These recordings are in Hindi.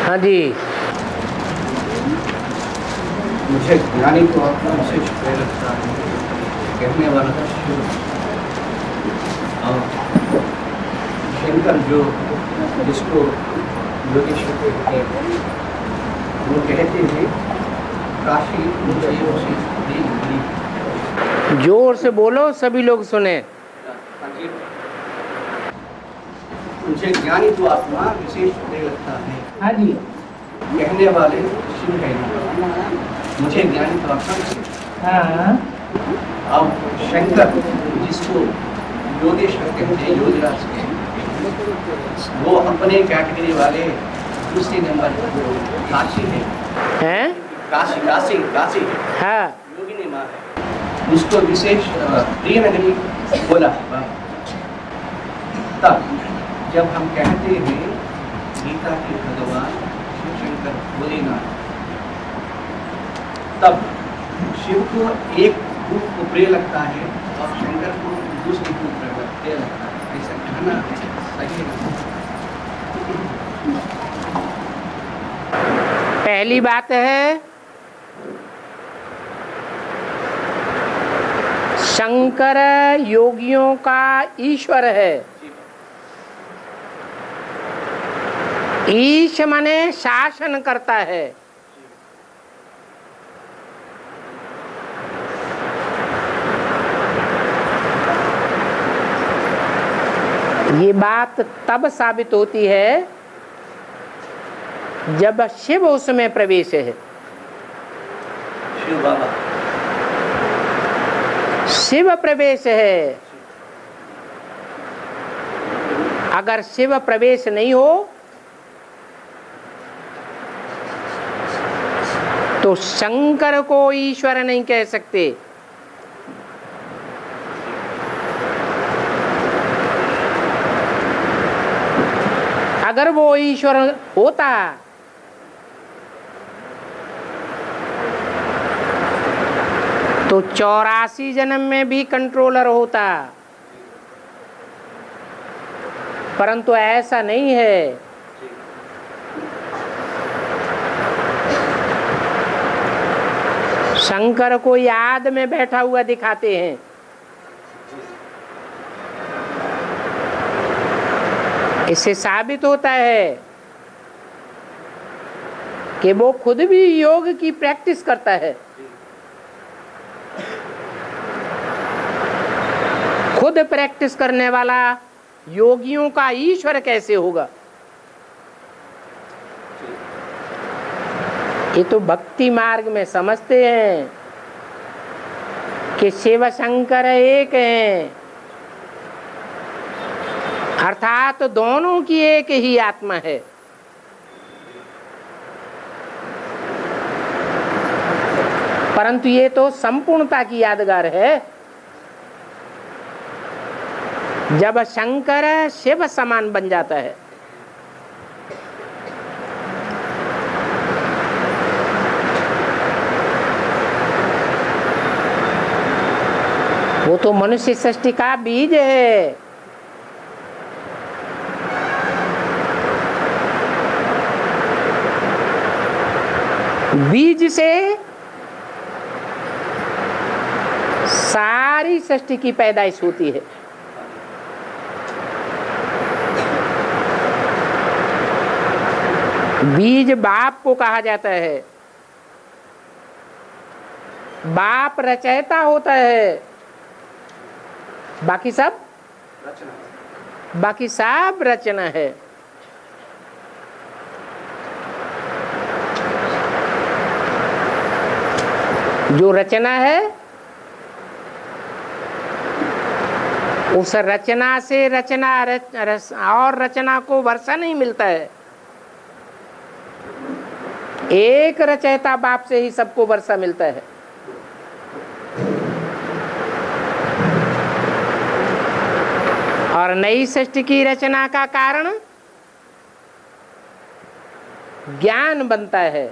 हाँ जी। मुझे ज्ञानी तो आपका विशेष प्रेम लगता है, कहने वाला था शिव। और शंकर जो जिसको योगेश्वर कहते हैं, वो कहते हैं काशी मुझे उसे दी। जोर से बोलो, सभी लोग सुने। मुझे ज्ञानी तो आत्मा विशेष प्रिय लगता है। हाँ जी। कहने वाले शिव है, मुझे ज्ञानी तो आत्मा विशेष। हाँ। अब शंकर जिसको योगेश्वर कहते हैं, योगराज के, वो अपने कैटेगरी वाले दूसरे नंबर काशी है। हैं? काशी काशी काशी हाँ। योगिनी माँ है, उसको विशेष प्रिय नगरी बोला है। तब जब हम कहते हैं गीता के भगवान शिव शंकर भोलेनाथ, तब शिव को एक रूप को प्रिय लगता है और शंकर को दूसरे रूप प्रिय लगता है, ऐसा कहना सही है। पहली बात है, शंकर योगियों का ईश्वर है। ईश माने शासन करता है। ये बात तब साबित होती है जब शिव उसमें प्रवेश है। शिव बाबा, शिव प्रवेश है। अगर शिव प्रवेश नहीं हो तो शंकर को ईश्वर नहीं कह सकते। अगर वो ईश्वर होता तो 84 जन्म में भी कंट्रोलर होता, परंतु ऐसा नहीं है। शंकर को याद में बैठा हुआ दिखाते हैं। इससे साबित होता है कि वो खुद भी योग की प्रैक्टिस करता है। खुद प्रैक्टिस करने वाला योगियों का ईश्वर कैसे होगा? ये तो भक्ति मार्ग में समझते हैं कि शिव शंकर एक हैं, अर्थात दोनों की एक ही आत्मा है। परंतु ये तो संपूर्णता की यादगार है। जब शंकर शिव समान बन जाता है, वो तो मनुष्य सृष्टि का बीज है। बीज से सारी सृष्टि की पैदाइश होती है। बीज बाप को कहा जाता है। बाप रचयिता होता है, बाकी सब रचना है। जो रचना है उस रचना से रचना और रचना को वर्षा नहीं मिलता है। एक रचयिता बाप से ही सबको वर्षा मिलता है। और नई सृष्टि की रचना का कारण ज्ञान बनता है।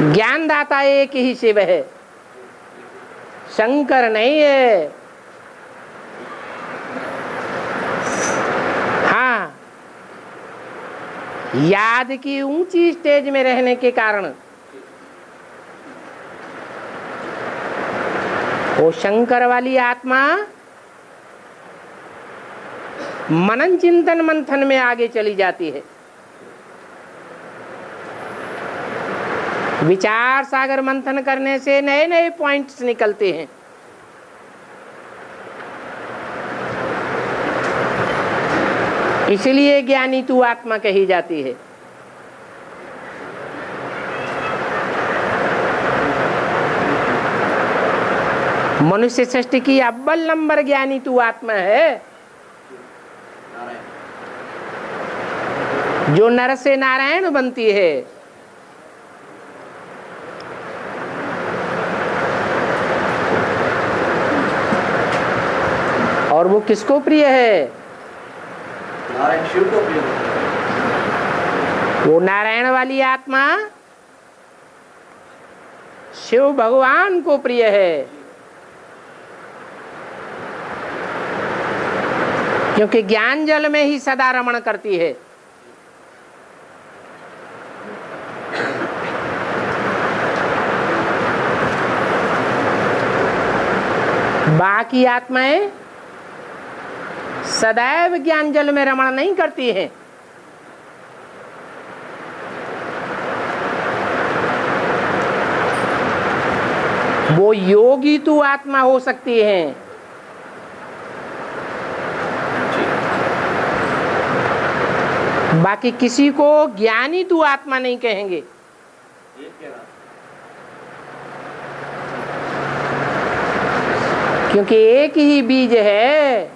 ज्ञानदाता एक ही शिव है, शंकर नहीं है। याद की ऊंची स्टेज में रहने के कारण वो शंकर वाली आत्मा मनन चिंतन मंथन में आगे चली जाती है। विचार सागर मंथन करने से नए नए पॉइंट्स निकलते हैं। इसलिए ज्ञानी तू आत्मा कही जाती है। मनुष्य सृष्टि की अव्वल नंबर ज्ञानी तू आत्मा है, जो नर से नारायण बनती है। और वो किसको प्रिय है? नारायण शिव को प्रिय है। वो नारायण वाली आत्मा शिव भगवान को प्रिय है, क्योंकि ज्ञान जल में ही सदा रमण करती है। बाकी आत्माएं सदैव ज्ञान जल में रमण नहीं करती हैं। वो योगी तू आत्मा हो सकती हैं, बाकी किसी को ज्ञानी तू आत्मा नहीं कहेंगे। क्योंकि एक ही बीज है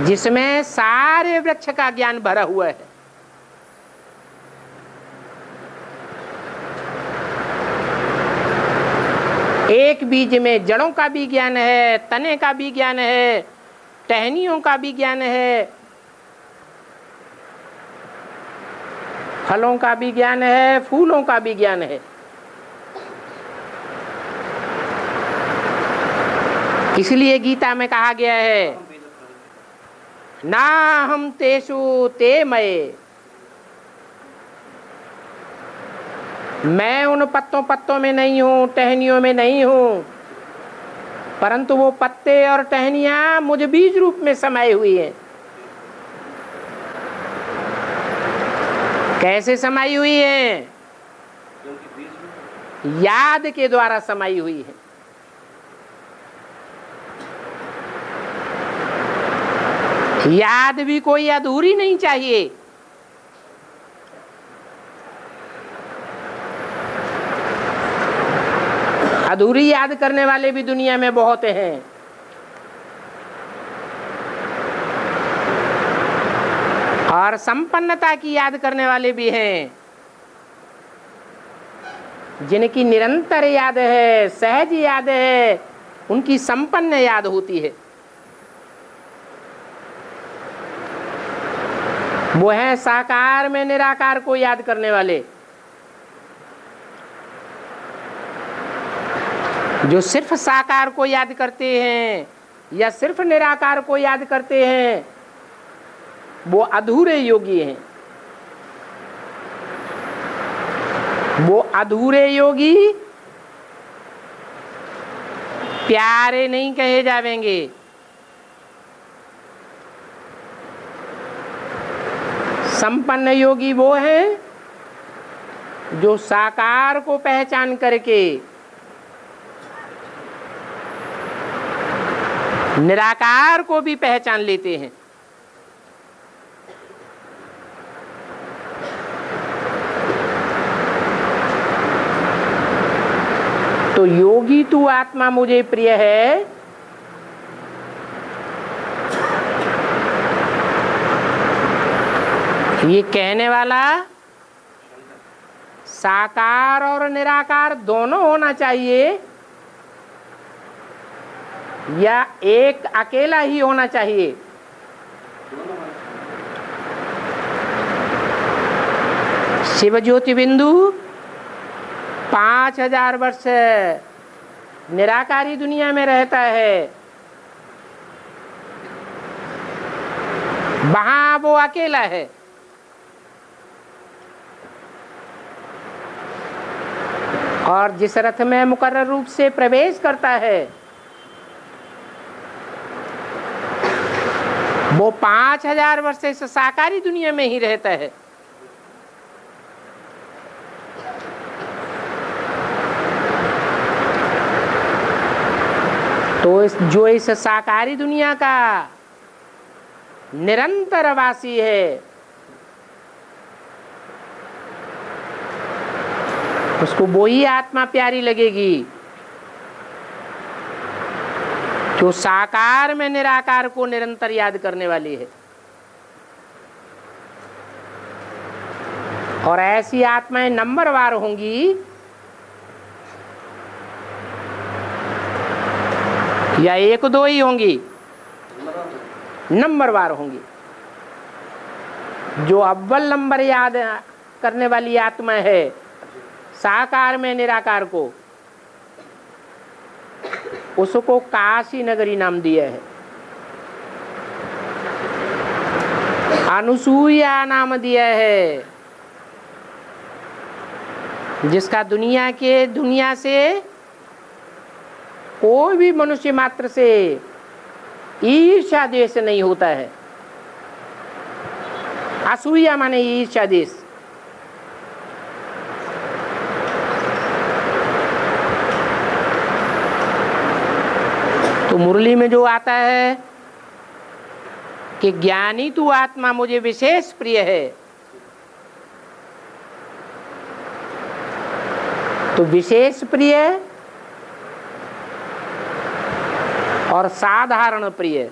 जिसमें सारे वृक्ष का ज्ञान भरा हुआ है। एक बीज में जड़ों का भी ज्ञान है, तने का भी ज्ञान है, टहनियों का भी ज्ञान है, फलों का भी ज्ञान है, फूलों का भी ज्ञान है। इसलिए गीता में कहा गया है, ना हम तेषु ते मये, मैं उन पत्तों में नहीं हूं, टहनियों में नहीं हूं, परंतु वो पत्ते और टहनियां मुझ बीज रूप में समाई हुई हैं। कैसे समाई हुई हैं? याद के द्वारा समाई हुई है। याद भी कोई अधूरी नहीं चाहिए। अधूरी याद करने वाले भी दुनिया में बहुत हैं। और संपन्नता की याद करने वाले भी हैं, जिनकी निरंतर याद है, सहज याद है, उनकी संपन्न याद होती है। वो है साकार में निराकार को याद करने वाले, जो सिर्फ साकार को याद करते हैं या सिर्फ निराकार को याद करते हैं, वो अधूरे योगी हैं। वो अधूरे योगी प्यारे नहीं कहे जावेंगे। संपन्न योगी वो है जो साकार को पहचान करके निराकार को भी पहचान लेते हैं। तो योगी तू आत्मा मुझे प्रिय है, ये कहने वाला साकार और निराकार दोनों होना चाहिए या एक अकेला ही होना चाहिए? शिव ज्योति बिंदु 5000 वर्ष निराकारी दुनिया में रहता है। वहां वो अकेला है। और जिस रथ में मुकर्रर रूप से प्रवेश करता है वो 5000 वर्ष से इस साकारी दुनिया में ही रहता है। तो जो इस साकारी दुनिया का निरंतर वासी है उसको वो ही आत्मा प्यारी लगेगी जो साकार में निराकार को निरंतर याद करने वाली है। और ऐसी आत्माएं नंबरवार होंगी या एक दो ही होंगी? नंबरवार होंगी। जो अव्वल नंबर याद करने वाली आत्मा है साकार में निराकार को, उसको काशी नगरी नाम दिया है, अनुसूया नाम दिया है, जिसका दुनिया से कोई भी मनुष्य मात्र से ईर्ष्या द्वेष नहीं होता है। असूया माने ईर्ष्या द्वेष। तो मुरली में जो आता है कि ज्ञानी तू आत्मा मुझे विशेष प्रिय है, तो विशेष प्रिय और साधारण प्रिय,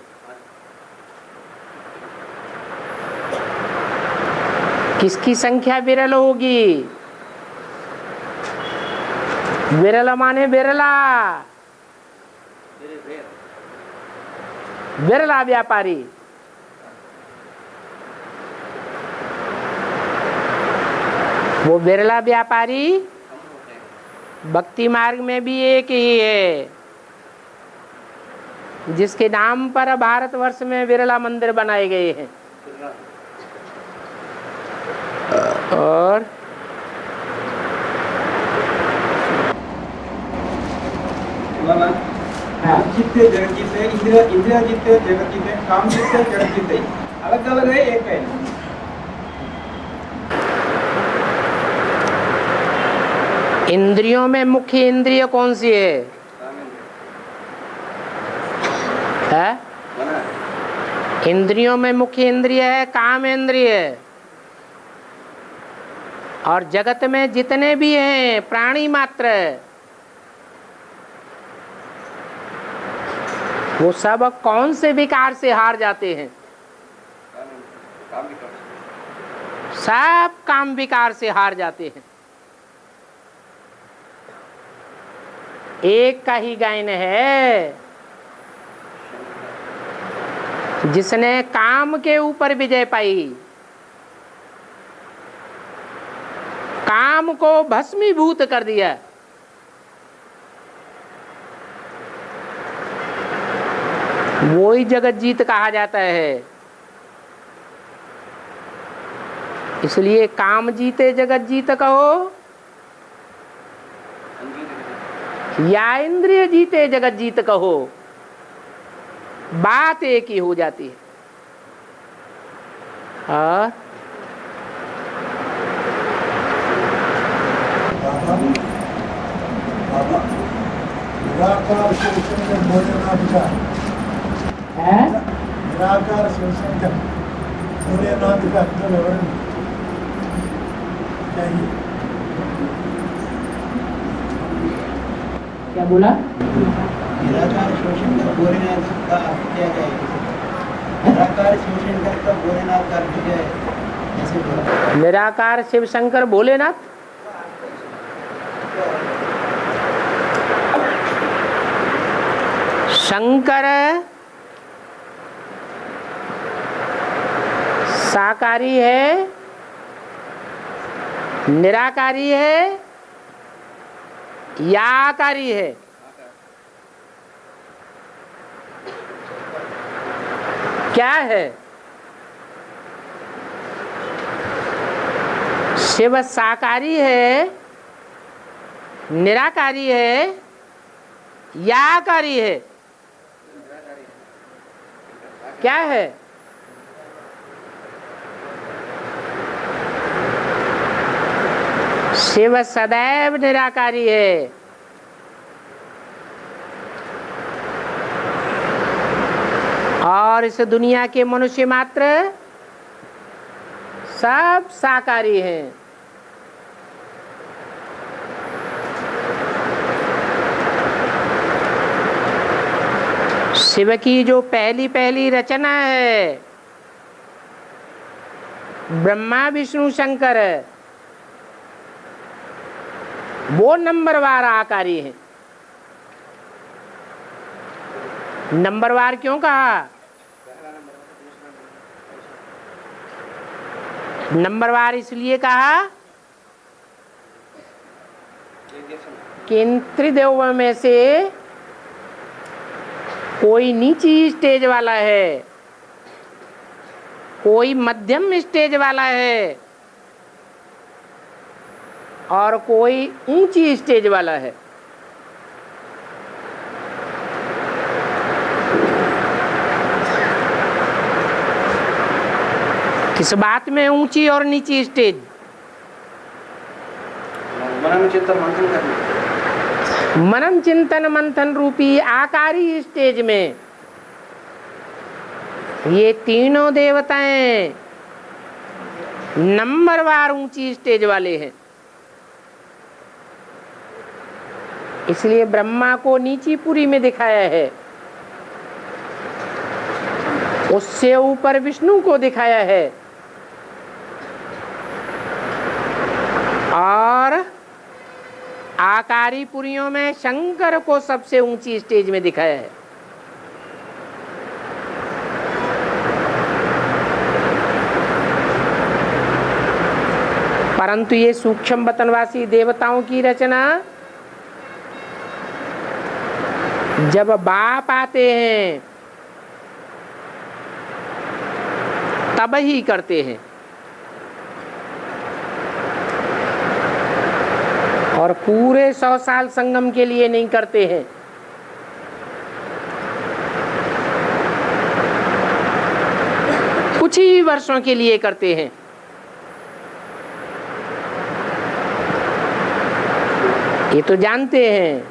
किसकी संख्या विरल होगी? विरल माने विरला, विरला व्यापारी। वो विरला व्यापारी भक्ति मार्ग में भी एक ही है, जिसके नाम पर भारतवर्ष में विरला मंदिर बनाए गए हैं। और जीते जगत जीते, इंद्रिया जीते जगत जीते, काम जीते जगत जीते, अलग अलग है एक है। इंद्रियों में मुख्य इंद्रिय कौन सी है? इंद्रियों में मुख्य इंद्रिय है काम इंद्रिय। और जगत में जितने भी हैं प्राणी मात्र, वो सब कौन से विकार से हार जाते हैं? सब काम विकार से हार जाते हैं। एक का ही गायन है जिसने काम के ऊपर विजय पाई, काम को भस्मीभूत कर दिया। वो ही जगत जीत कहा जाता है। इसलिए काम जीते जगत जीत कहो या इंद्रिय जीते जगत जीत कहो, बात एक ही हो जाती है। और निराकार शिवशंकर भोलेनाथ का निराकार शिवशंकर भोलेनाथ का जो विवरण चाहिए। क्या बोला? निराकार शिवशंकर भोलेनाथ का क्या है? निराकार शिवशंकर का भोलेनाथ का क्या है? ऐसे बोला। निराकार शिव शंकर भोलेनाथ। शंकर साकारी है, निराकारी है या आकारी है? क्या है? शिव साकारी है, निराकारी है या आकारी है? क्या है? शिव सदैव निराकारी है। और इस दुनिया के मनुष्य मात्र सब साकारी हैं। शिव की जो पहली पहली रचना है, ब्रह्मा विष्णु शंकर, वो नंबरवार आकारी है। नंबरवार क्यों कहा? नंबरवार इसलिए कहा कि इन त्रिदेवों में से कोई नीची स्टेज वाला है, कोई मध्यम स्टेज वाला है और कोई ऊंची स्टेज वाला है। किस बात में ऊंची और नीची स्टेज? मनन चिंतन मंथन रूपी आकारी स्टेज में ये तीनों देवताएं नंबरवार ऊंची स्टेज वाले हैं। इसलिए ब्रह्मा को नीची पुरी में दिखाया है, उससे ऊपर विष्णु को दिखाया है और आकारी पुरियों में शंकर को सबसे ऊंची स्टेज में दिखाया है। परंतु ये सूक्ष्म वतनवासी देवताओं की रचना जब बाप आते हैं तब ही करते हैं और पूरे 100 साल संगम के लिए नहीं करते हैं। कुछ ही वर्षों के लिए करते हैं। ये तो जानते हैं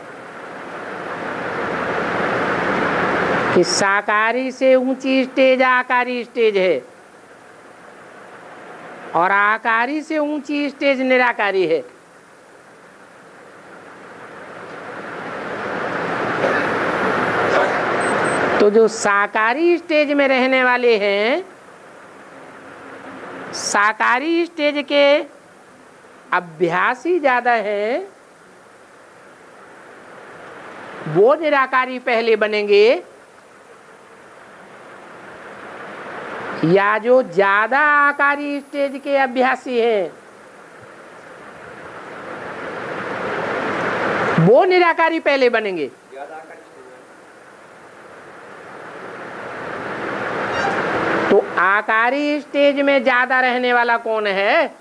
कि साकारी से ऊंची स्टेज आकारी स्टेज है और आकारी से ऊंची स्टेज निराकारी है। तो जो साकारी स्टेज में रहने वाले हैं, साकारी स्टेज के अभ्यासी ज्यादा हैं, वो निराकारी पहले बनेंगे या जो ज्यादा आकारी स्टेज के अभ्यासी हैं वो निराकारी पहले बनेंगे? तो आकारी स्टेज में ज्यादा रहने वाला कौन है?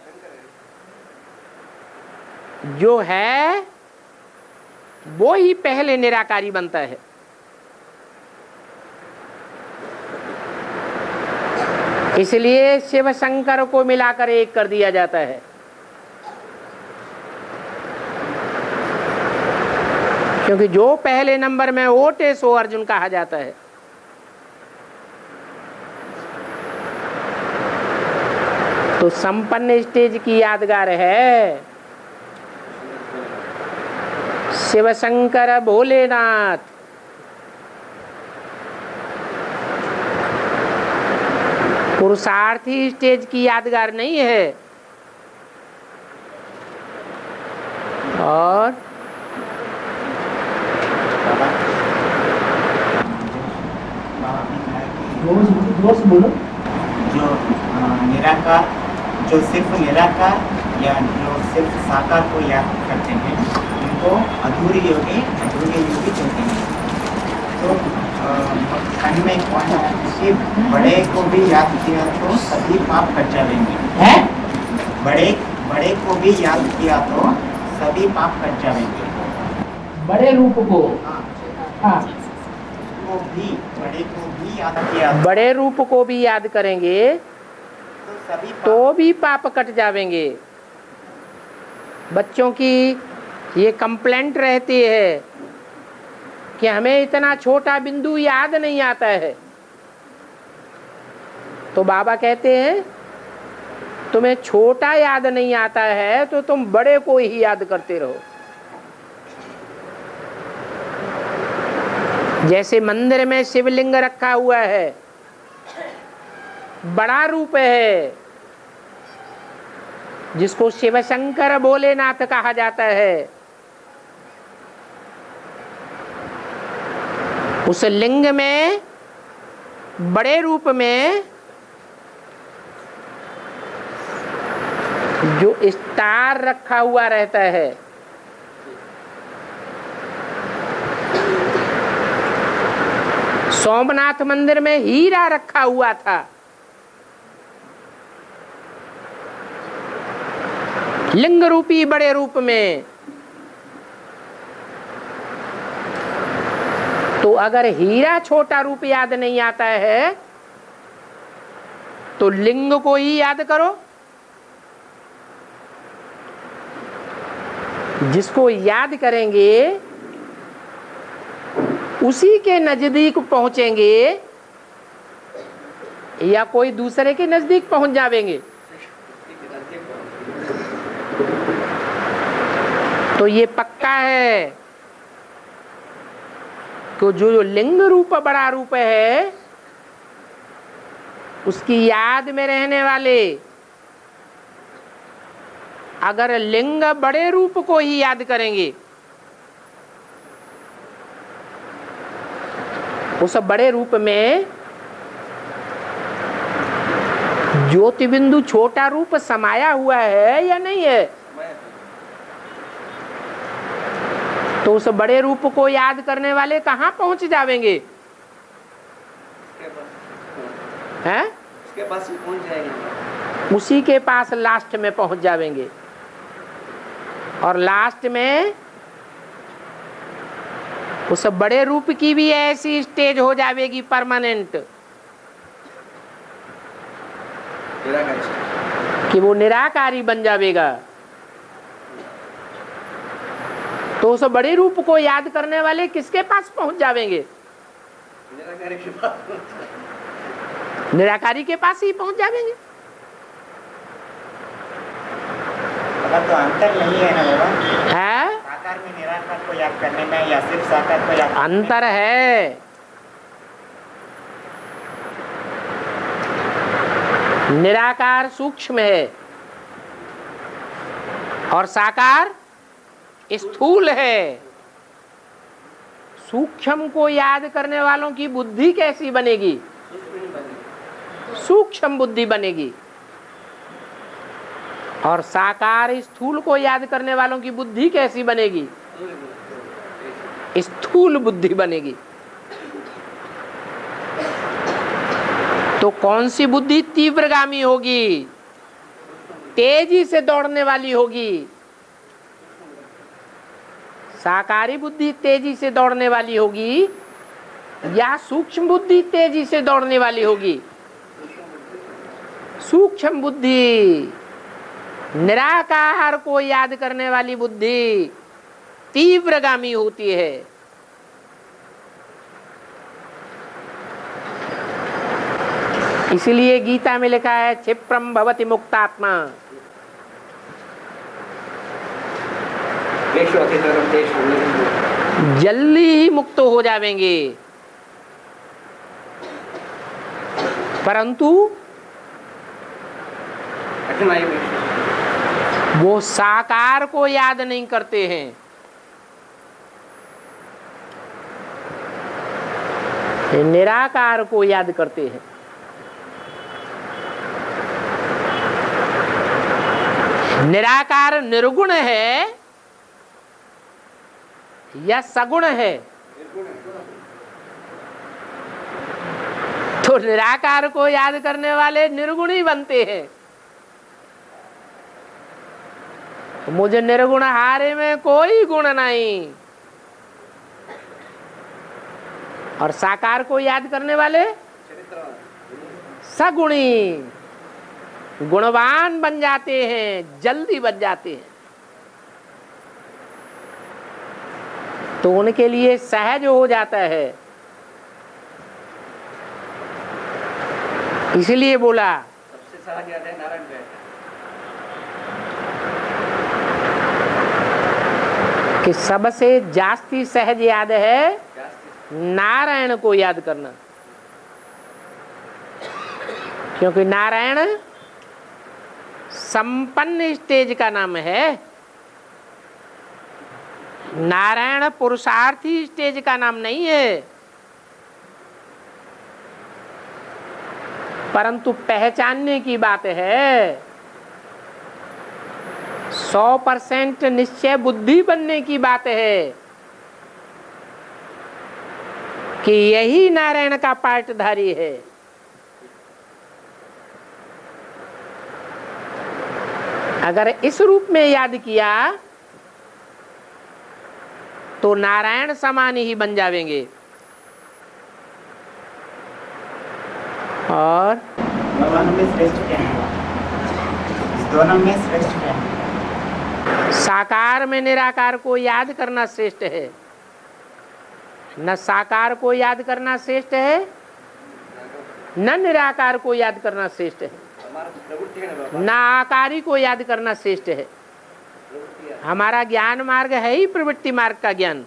जो है वो ही पहले निराकारी बनता है। इसलिए शिव शंकर को मिलाकर एक कर दिया जाता है। क्योंकि जो पहले नंबर में ओटे सो अर्जुन कहा जाता है। तो संपन्न स्टेज की यादगार है शिव शंकर भोलेनाथ। पुरुषार्थी स्टेज की यादगार नहीं है। और बोलो जो निराकार, जो सिर्फ निराकार या जो सिर्फ साकार को याद करते हैं उनको अधूरी योगी कहते हैं। तो खाने में कौन है कि बड़े को भी याद किया तो सभी पाप कट जाएंगे। बड़े को भी याद किया तो सभी पाप कट जाएंगे। बड़े रूप को, हाँ, को भी, बड़े को भी याद किया बड़े रूप को भी याद करेंगे तो सभी पाप तो भी पाप कट जावेंगे। बच्चों की ये कंप्लेंट रहती है कि हमें इतना छोटा बिंदु याद नहीं आता है, तो बाबा कहते हैं तुम्हें छोटा याद नहीं आता है तो तुम बड़े को ही याद करते रहो। जैसे मंदिर में शिवलिंग रखा हुआ है, बड़ा रूप है जिसको शिव शंकर भोलेनाथ कहा जाता है, उस लिंग में बड़े रूप में जो स्टार रखा हुआ रहता है, सोमनाथ मंदिर में हीरा रखा हुआ था, लिंग रूपी बड़े रूप में। तो अगर हीरा छोटा रूप याद नहीं आता है तो लिंग को ही याद करो। जिसको याद करेंगे उसी के नजदीक पहुंचेंगे या कोई दूसरे के नजदीक पहुंच जावेंगे। तो ये पक्का है कि जो लिंग रूप बड़ा रूप है उसकी याद में रहने वाले अगर लिंग बड़े रूप को ही याद करेंगे, उस बड़े रूप में ज्योति बिंदु छोटा रूप समाया हुआ है या नहीं है, तो उस बड़े रूप को याद करने वाले कहाँ पहुंच जावेंगे? हैं? उसके पास ही पहुंच जाएंगे। उसी के पास लास्ट में पहुंच जावेंगे। और लास्ट में उस बड़े रूप की भी ऐसी स्टेज हो जाएगी परमानेंट कि वो निराकारी बन जाएगा। तो उस बड़े रूप को याद करने वाले किसके पास पहुंच जावेंगे? निराकारी के पास ही पहुंच जावेंगे। तो अंतर नहीं है ना बाबा? है, साकार में निराकार को याद करने में या सिर्फ साकार को याद? अंतर है। निराकार सूक्ष्म है और साकार स्थूल है। सूक्ष्म को याद करने वालों की बुद्धि कैसी बनेगी? सूक्ष्म बुद्धि बनेगी। और साकार स्थूल को याद करने वालों की बुद्धि कैसी बनेगी? स्थूल बुद्धि बनेगी। तो कौन सी बुद्धि तीव्रगामी होगी, तेजी से दौड़ने वाली होगी? साकारी बुद्धि तेजी से दौड़ने वाली होगी या सूक्ष्म बुद्धि तेजी से दौड़ने वाली होगी? सूक्ष्म बुद्धि, निराकार को याद करने वाली बुद्धि तीव्रगामी होती है। इसलिए गीता में लिखा है क्षिप्रम भवति मुक्तात्मा। जल्दी ही मुक्त हो जाएंगे, परंतु वो साकार को याद नहीं करते हैं। निराकार को याद करते हैं। निराकार निर्गुण है या सगुण है? तो निराकार को याद करने वाले निर्गुण ही बनते हैं। मुझ निर्गुण हारे में कोई गुण नहीं। और साकार को याद करने वाले सगुणी, गुणवान बन जाते हैं, जल्दी बन जाते हैं। तो उनके लिए सहज हो जाता है। इसलिए बोला सबसे सहज याद है नारायण का। कि सबसे जास्ती सहज याद है नारायण को याद करना। क्योंकि नारायण संपन्न स्टेज का नाम है, नारायण पुरुषार्थी स्टेज का नाम नहीं है। परंतु पहचानने की बात है, 100% निश्चय बुद्धि बनने की बात है कि यही नारायण का पार्टधारी है। अगर इस रूप में याद किया तो नारायण समान ही बन जाएंगे। और दोनों में श्रेष्ठ क्या है? इस दोनों में श्रेष्ठ क्या है? साकार में निराकार को याद करना श्रेष्ठ है, न साकार को याद करना श्रेष्ठ है, न निराकार को याद करना श्रेष्ठ है, न आकारी को याद करना श्रेष्ठ है। हमारा ज्ञान मार्ग है ही प्रवृत्ति मार्ग का ज्ञान।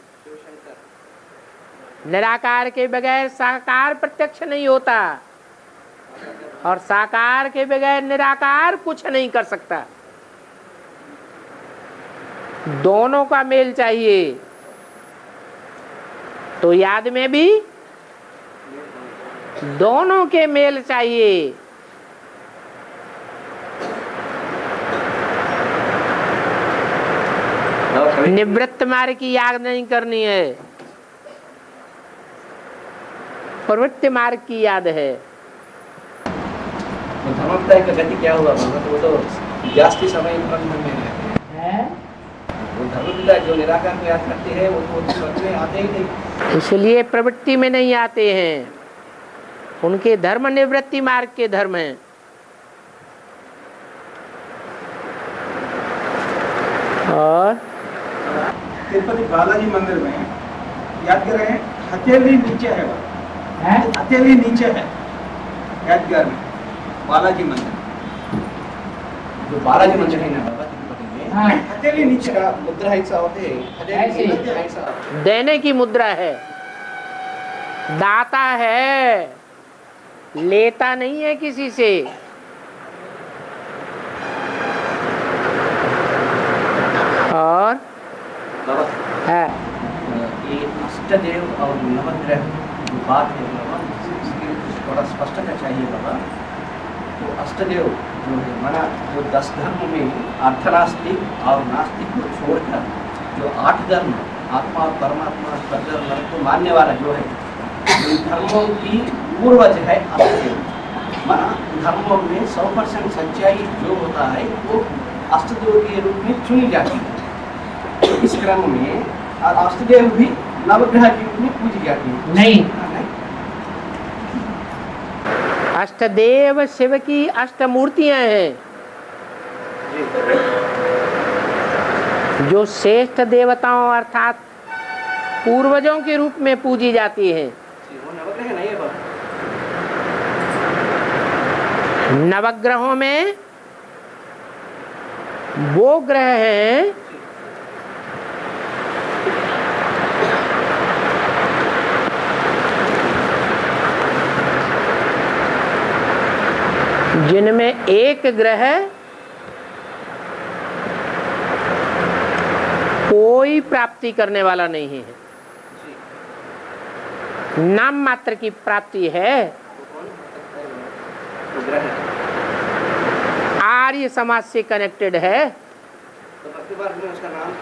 निराकार के बगैर साकार प्रत्यक्ष नहीं होता, और साकार के बगैर निराकार कुछ नहीं कर सकता। दोनों का मेल चाहिए। तो याद में भी दोनों के मेल चाहिए। निवृत्त मार्ग की याद नहीं करनी है, प्रवृत्ति मार्ग की याद है। धर्मपिता का गति क्या हुआ भगवत? वो तो जास्ती समय ब्रह्म में है। वो धर्मपिता जो निराकार को याद करते हैं वो तो स्वर्ग में आते ही नहीं। इसलिए प्रवृत्ति में नहीं आते हैं, उनके धर्म निवृत्ति मार्ग के धर्म हैं। और तिरुपति बालाजी मंदिर में याद कर रहे हैं, हथेली नीचे है, हथेली नीचे है यादगार में बालाजी मंदिर। जो बालाजी मंदिर है ना बाबा तिरुपति में, हथेली नीचे का मुद्रा ऐसा होते हैं, ऐसा देने की मुद्रा है, दाता है, लेता नहीं है किसी से। और बाबा है ये अष्टदेव और नवग्रह जो बात है बाबा, इसकी थोड़ा स्पष्टता चाहिए बाबा। तो अष्टदेव जो है माना जो 10 धर्म में अर्थनास्तिक और नास्तिक को छोड़कर जो 8 धर्म आत्मा और परमात्मा स्वर्ग और नरक को मानने वाला जो है, इन धर्मों की पूर्वज है अष्टदेव। माना धर्मों में 100% सच्चाई जो होता है वो अष्टदेव के रूप में चुनी जाती है। इस क्रम में और अष्टदेव भी नवग्रह के रूप में पूजी जाती है। नहीं, अष्टदेव शिव की अष्टमूर्तियां हैं जो श्रेष्ठ देवताओं अर्थात पूर्वजों के रूप में पूजी जाती हैं। वो नवग्रह नहीं है बाबा। नवग्रहों में वो ग्रह हैं जिनमें एक ग्रह कोई प्राप्ति करने वाला नहीं है, नाम मात्र की प्राप्ति है। आर्य समाज से कनेक्टेड है। तो भक्ति मार्ग में उसका नाम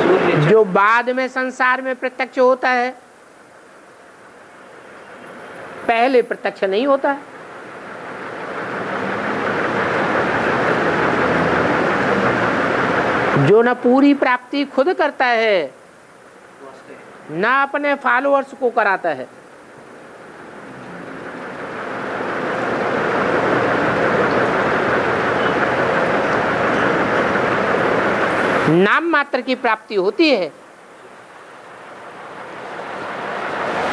सूर्य जो बाद में संसार में प्रत्यक्ष होता है, पहले प्रत्यक्ष नहीं होता है। जो न पूरी प्राप्ति खुद करता है न अपने फॉलोअर्स को कराता है। नाम मात्र की प्राप्ति होती है,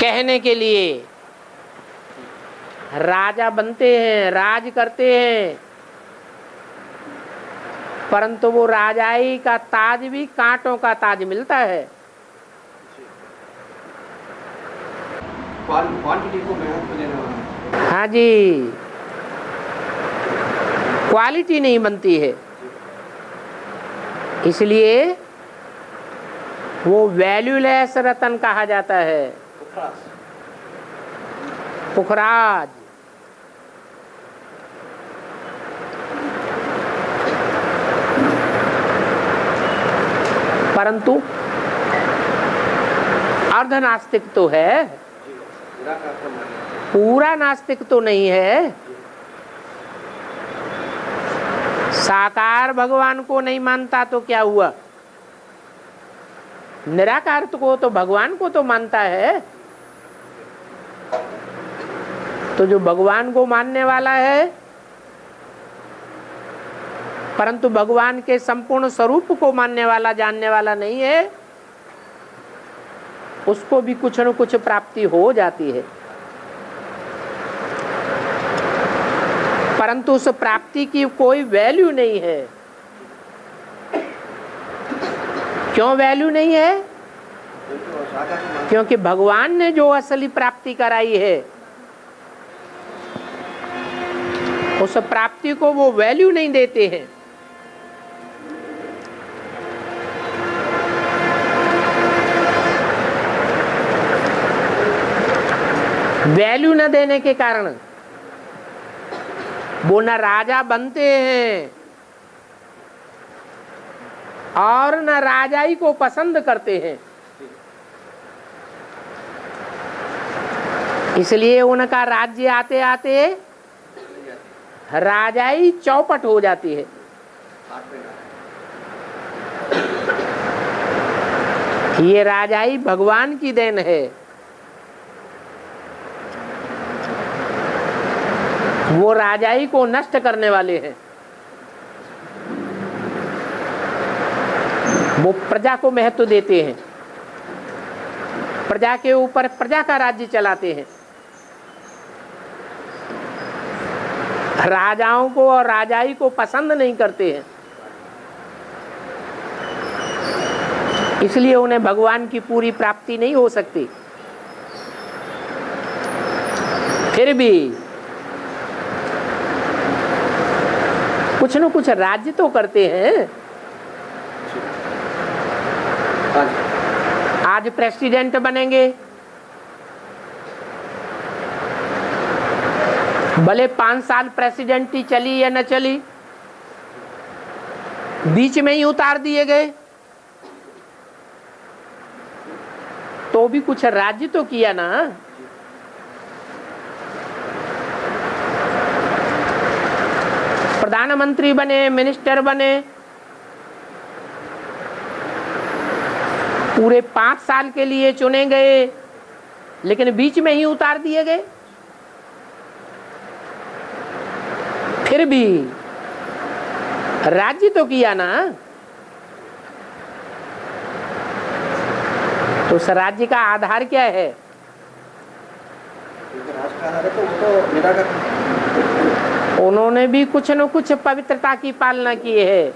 कहने के लिए राजा बनते हैं, राज करते हैं, परंतु वो राजाई का ताज भी कांटों का ताज मिलता है। क्वांटिटी को महत्व देना। हाँ जी, क्वालिटी नहीं बनती है, इसलिए वो वैल्यूलेस रतन कहा जाता है, पुखराज। परंतु अर्ध नास्तिक तो है, पूरा नास्तिक तो नहीं है। साकार भगवान को नहीं मानता तो क्या हुआ, निराकार को तो भगवान को तो मानता है। तो जो भगवान को मानने वाला है परंतु भगवान के संपूर्ण स्वरूप को मानने वाला, जानने वाला नहीं है, उसको भी कुछ न कुछ प्राप्ति हो जाती है, परंतु उस प्राप्ति की कोई वैल्यू नहीं है। क्यों वैल्यू नहीं है? क्योंकि भगवान ने जो असली प्राप्ति कराई है उस प्राप्ति को वो वैल्यू नहीं देते हैं। वैल्यू न देने के कारण वो न राजा बनते हैं और न राजाई को पसंद करते हैं, इसलिए उनका राज्य आते आते राजाई चौपट हो जाती है। ये राजाई भगवान की देन है, वो राजाई को नष्ट करने वाले हैं। वो प्रजा को महत्व देते हैं, प्रजा के ऊपर प्रजा का राज्य चलाते हैं। राजाओं को और राजाई को पसंद नहीं करते हैं, इसलिए उन्हें भगवान की पूरी प्राप्ति नहीं हो सकती। फिर भी कुछ न कुछ राज्य तो करते हैं। आज प्रेसिडेंट बनेंगे, भले 5 साल प्रेसिडेंटी चली या न चली, बीच में ही उतार दिए गए तो भी कुछ राज्य तो किया ना। प्रधानमंत्री बने, मिनिस्टर बने, पूरे 5 साल के लिए चुने गए, लेकिन बीच में ही उतार दिए गए। फिर भी राज्य तो किया ना। तो उस राज्य का आधार क्या है? उन्होंने भी कुछ न कुछ पवित्रता की पालना की है।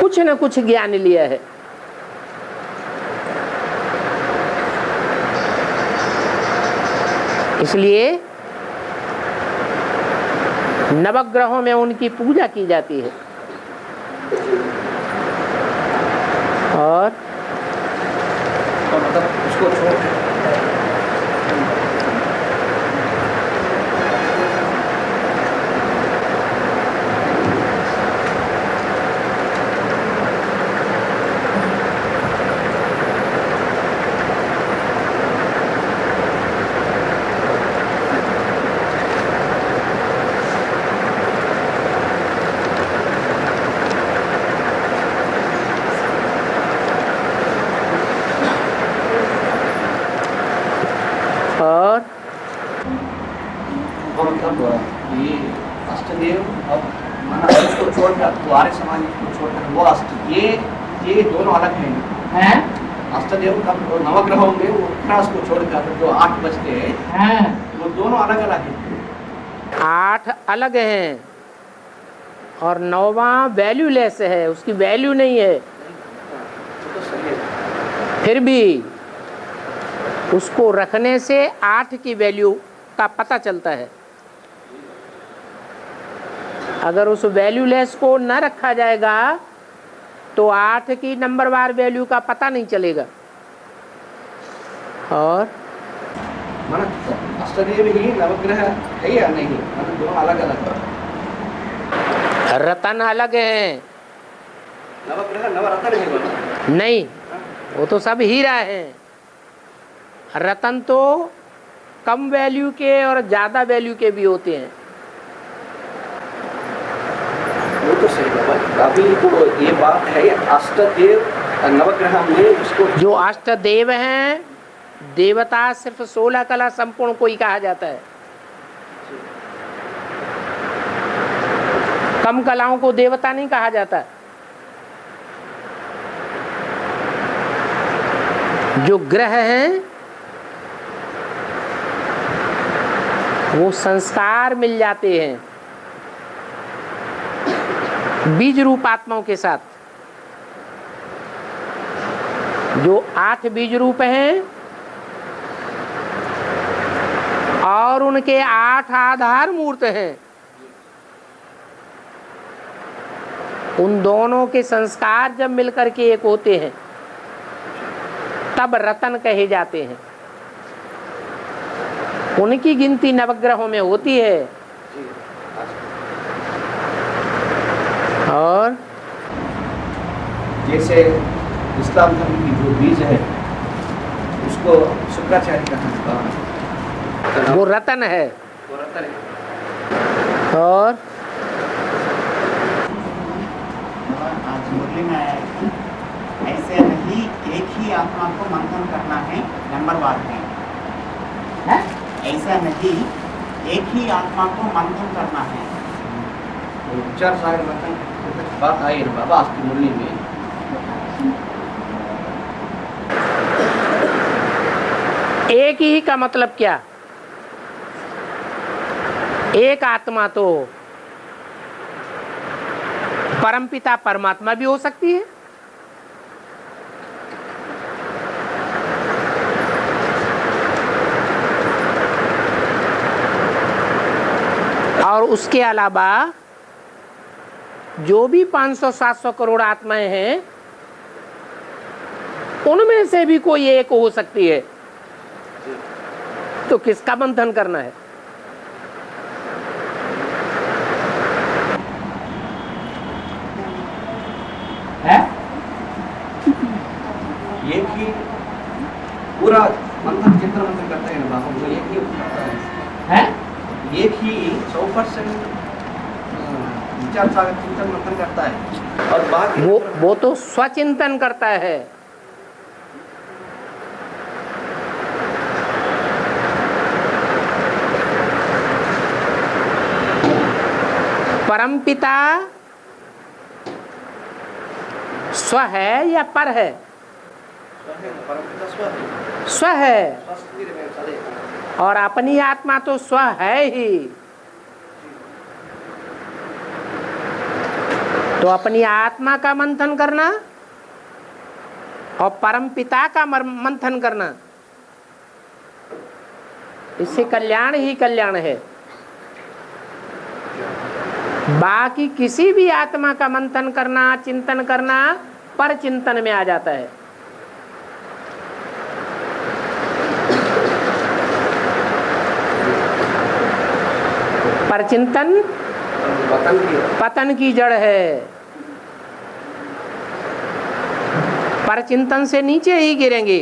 कुछ न कुछ ज्ञान लिया है। इसलिए नवग्रहों में उनकी पूजा की जाती है। और मतलब उसको छोड़ इसका मतलब ये अष्टदेव और माना इसको छोड़कर आर्य समाज को छोड़कर वो ये दोनों अलग हैं। अष्टदेव का नवग्रहों में वो उपन्यास को छोड़कर जो 8 बजते हैं वो दोनों अलग अलग हैं। 8 अलग हैं और 9वां वैल्यूलेस है, उसकी वैल्यू नहीं है। तो सही है। फिर भी उसको रखने से 8 की वैल्यू का पता चलता है। अगर उस वैल्यूलेस को न रखा जाएगा तो 8 की नंबरवार वैल्यू का पता नहीं चलेगा। और माना अष्टदेव ही नवग्रह है या नहीं, मतलब दोनों अलग अलग है। रतन अलग हैं। नवग्रह नवरत्न है बोला नहीं, वो तो सब हीरा हैं। रतन तो कम वैल्यू के और ज्यादा वैल्यू के भी होते हैं। वो तो सही बाबा, अभी तो ये बात है अष्टदेव नवग्रह में उसको जो अष्टदेव हैं, देवता सिर्फ 16 कला संपूर्ण को ही कहा जाता है। कम कलाओं को देवता नहीं कहा जाता। जो ग्रह हैं वो संस्कार मिल जाते हैं बीज रूप आत्माओं के साथ। जो 8 बीज रूप हैं और उनके 8 आधार मूर्त हैं, उन दोनों के संस्कार जब मिलकर के एक होते हैं तब रतन कहे जाते हैं। उनकी गिनती नवग्रहों में होती है। और जैसे इस्लाम धर्म की जो बीज है उसको शुक्राचार्य कहा, वो रतन है। वो रत्न है। और आज मुरली में आया कि ऐसे नहीं, एक ही आत्मा को मंथन करना है, नंबरवार है। ऐसा नहीं, एक ही आत्मा को मंथन करना है। विचार सागर मंथन बात आई है बाबा आज की मुरली में। एक ही का मतलब क्या? एक आत्मा तो परमपिता परमात्मा भी हो सकती है। और उसके अलावा जो भी 500-700 करोड़ आत्माएं हैं उनमें से भी कोई एक हो सकती है। तो किसका मंथन करना है? एक ही पूरा मंथन चिंतन मंथन करते हैं बाबा, वो एक ही करता है। एक ही 100% विचार सागर चिंतन मंथन करता है और बाकी वो तो स्वचिंतन करता है। परमपिता स्व है या पर है? स्व है। और अपनी आत्मा तो स्व है ही। तो अपनी आत्मा का मंथन करना और परम पिता का मंथन करना, इससे कल्याण ही कल्याण है। बाकी किसी भी आत्मा का मंथन करना, चिंतन करना पर चिंतन में आ जाता है। पर चिंतन पतन की जड़ है। पर चिंतन से नीचे ही गिरेंगे।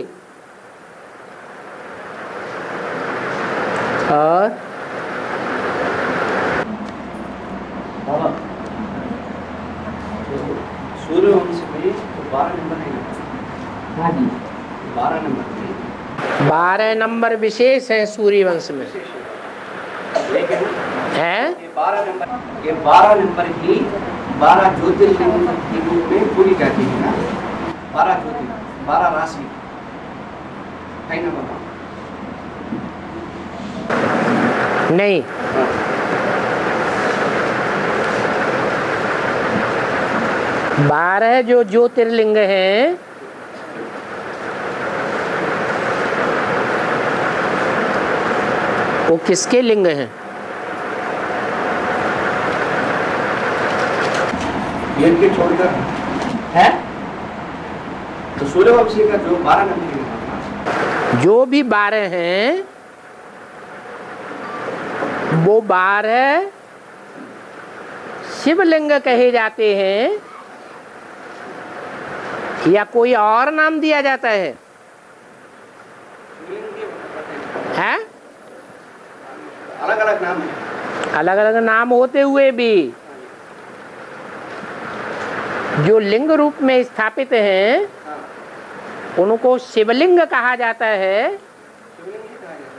और सूर्य वंश में 12 नंबर है। 12 नंबर में 12 नंबर विशेष है सूर्य वंश में। लेकिन है। ये 12 नंबर ही 12 ज्योतिर्लिंग के रूप में पूरी जाती है ना। 12 ज्योतिर्लिंग 12 राशि है ना बाबा? नहीं, बारह जो ज्योतिर्लिंग हैं वो किसके लिंग हैं? ये के छोड़कर है तो सूर्यवंशी का जो 12 नंबर है, जो भी 12 हैं वो 12 शिवलिंग कहे जाते हैं या कोई और नाम दिया जाता है? हैं? अलग अलग नाम है। अलग अलग नाम होते हुए भी जो लिंग रूप में स्थापित हैं उनको शिवलिंग कहा जाता है शिवलिंग ही कहा जाता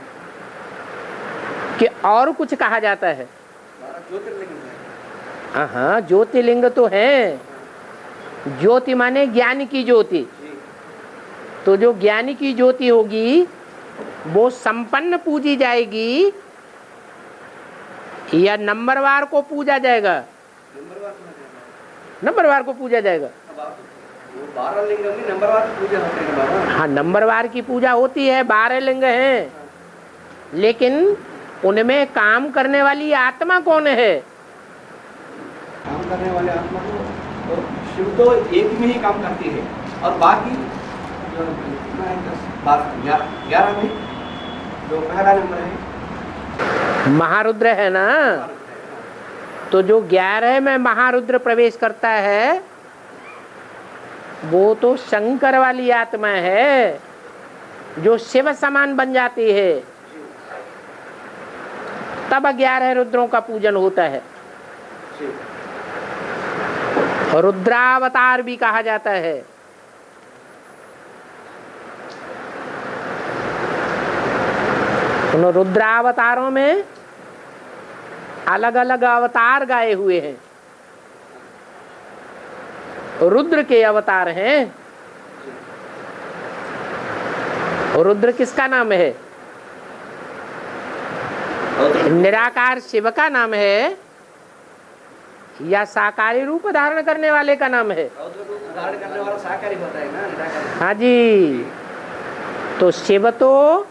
है। कि और कुछ कहा जाता है? 12 ज्योतिर्लिंग है। हाँ, ज्योतिर्लिंग तो है। ज्योति माने ज्ञान की ज्योति। जी। तो जो ज्ञान की ज्योति होगी वो संपन्न पूजी जाएगी या नंबरवार को पूजा जाएगा? नंबरवार कहा जाता नंबरवार को पूजा जाएगा। है। अब आप वो 12 लिंग में नंबरवार की पूजा होते हैं बाबा। हाँ, नंबरवार की पूजा होती है। 12 लिंग हैं, लेकिन उनमें काम करने वाली आत्मा कौन है? काम करने वाले आत्मा तो शिव तो एक में ही काम करती है और बाकी जो 11 में जो पहला नंबर है महारुद्र है ना। तो जो 11 में महारुद्र प्रवेश करता है वो तो शंकर वाली आत्मा है जो शिव समान बन जाती है। तब 11 रुद्रों का पूजन होता है। रुद्रावतार भी कहा जाता है। उन रुद्रावतारों में अलग अलग अवतार गाए हुए हैं। रुद्र के अवतार हैं। रुद्र किसका नाम है? निराकार शिव का नाम है या साकारी रूप धारण करने वाले का नाम है? धारण करने वाला साकारी होता है ना, निराकार। हाँ जी। तो शिव तो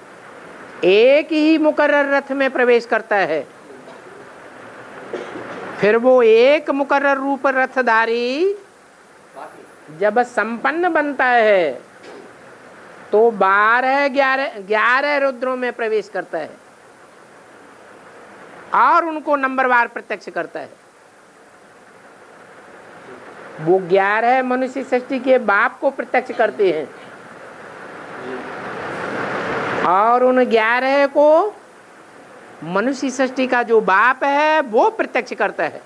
एक ही मुकर्रर रथ में प्रवेश करता है, फिर वो एक मुकर्रर रूप रथधारी जब संपन्न बनता है तो 11 रुद्रों में प्रवेश करता है और उनको नंबरवार प्रत्यक्ष करता है। वो 11 मनुष्य सृष्टि के बाप को प्रत्यक्ष करते हैं और उन 11 को मनुष्य सृष्टि का जो बाप है वो प्रत्यक्ष करता है।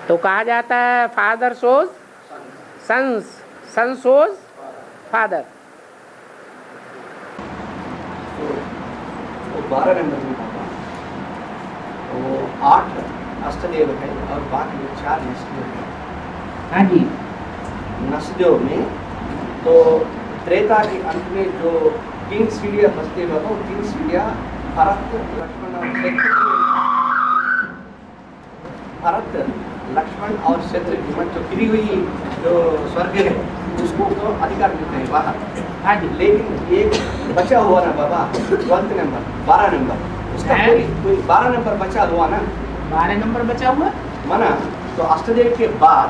तो कहा जाता है फादर सोज सन्स, सन सोज फादर। तो 12 नंबर में वो 8 अष्टदेव है और बाकी 4 नसदेव है। हाँ जी। नसदेव में तो त्रेता के अंत में जो 3 सीढ़ियां बसते हुए वो 3 सीढ़ियां भरत लक्ष्मण और शत्रुघ्न जो गिरी हुई जो स्वर्ग है उसको तो अधिकार मिलते हैं बाहर। हाँ जी। लेकिन एक बचा हुआ ना बाबा 12 नंबर 12 नंबर उसका कोई 12 नंबर बचा हुआ ना। 12 नंबर बचा हुआ माना तो अष्टदेव के बाद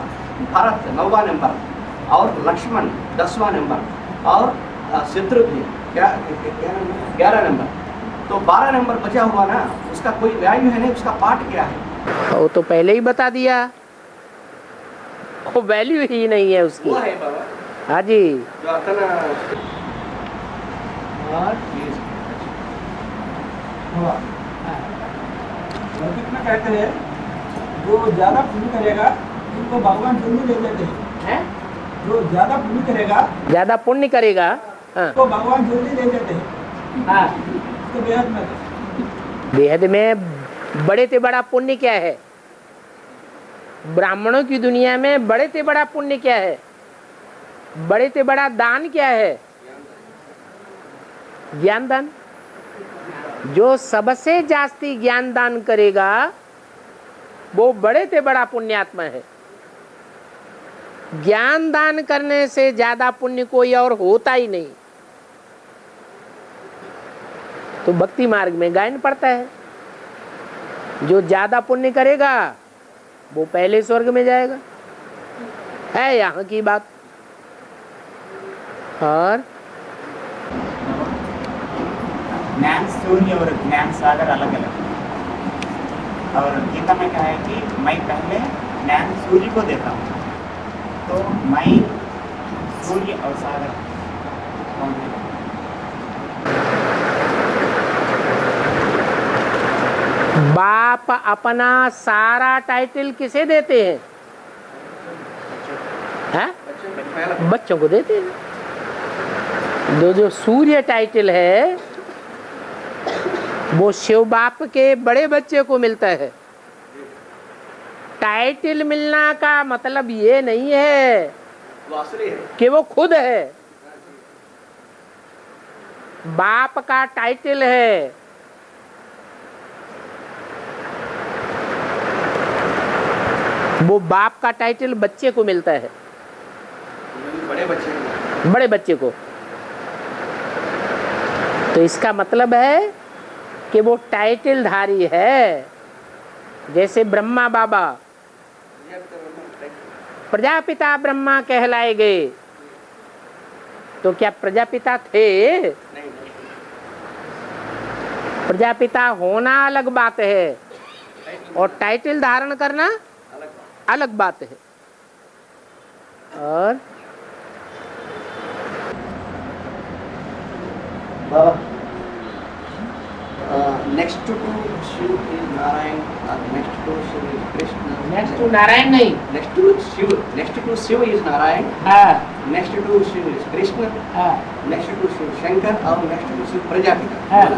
भरत 9वां नंबर और लक्ष्मण 10वां नंबर और शत्रुघ्न 11 नंबर। तो 12 नंबर बचा हुआ ना, उसका कोई वैल्यू है नहीं, उसका पार्ट क्या है? वो तो पहले ही बता दिया, वो वैल्यू ही नहीं है उसकी। वो है बाबा। हाँ जी। जो अपना लौकिक में कहते हैं जो ज्यादा पुण्य करेगा उनको भगवान जल्दी ले लेते हैं। जो ज्यादा पुण्य करेगा ज्यादा पुण्य करेगा हाँ। तो भगवान जल्दी ले लेते हैं। हाँ। तो बेहद में बेहद में बड़े से बड़ा पुण्य क्या है? ब्राह्मणों की दुनिया में बड़े से बड़ा पुण्य क्या है? बड़े से बड़ा दान क्या है? ज्ञान दान। जो सबसे जास्ती ज्ञान दान करेगा वो बड़े से बड़ा पुण्यात्मा है। ज्ञान दान करने से ज्यादा पुण्य कोई और होता ही नहीं। तो भक्ति मार्ग में गायन पड़ता है, जो ज्यादा पुण्य करेगा वो पहले स्वर्ग में जाएगा, है यहाँ की बात। और ज्ञान सूर्य और ज्ञान सागर अलग अलग। और गीता में कहा है कि मैं पहले ज्ञान सूर्य को देता हूँ, तो मैं सूर्य और सागर कौन है? बाप अपना सारा टाइटल किसे देते हैं? हैं? बच्चों को देते हैं। जो सूर्य टाइटल है वो शिव बाप के बड़े बच्चे को मिलता है। टाइटल मिलना का मतलब ये नहीं है कि वो खुद है। बाप का टाइटल है, वो बाप का टाइटल बच्चे को मिलता है, बड़े बच्चे को। तो इसका मतलब है कि वो टाइटल धारी है। जैसे ब्रह्मा बाबा प्रजापिता ब्रह्मा कहलाए गए, तो क्या प्रजापिता थे? प्रजापिता होना अलग बात है और टाइटल धारण करना अलग बात है। और next to Shiv is Narayan, next to Shiv is Krishna. Next to Narayan नहीं, Next to Shiv is Narayan. हाँ Next to Shiv is Krishna. हाँ नेक्स्ट टू शिव शंकर और नेक्स्ट टू शिव प्रजापिता। हाँ।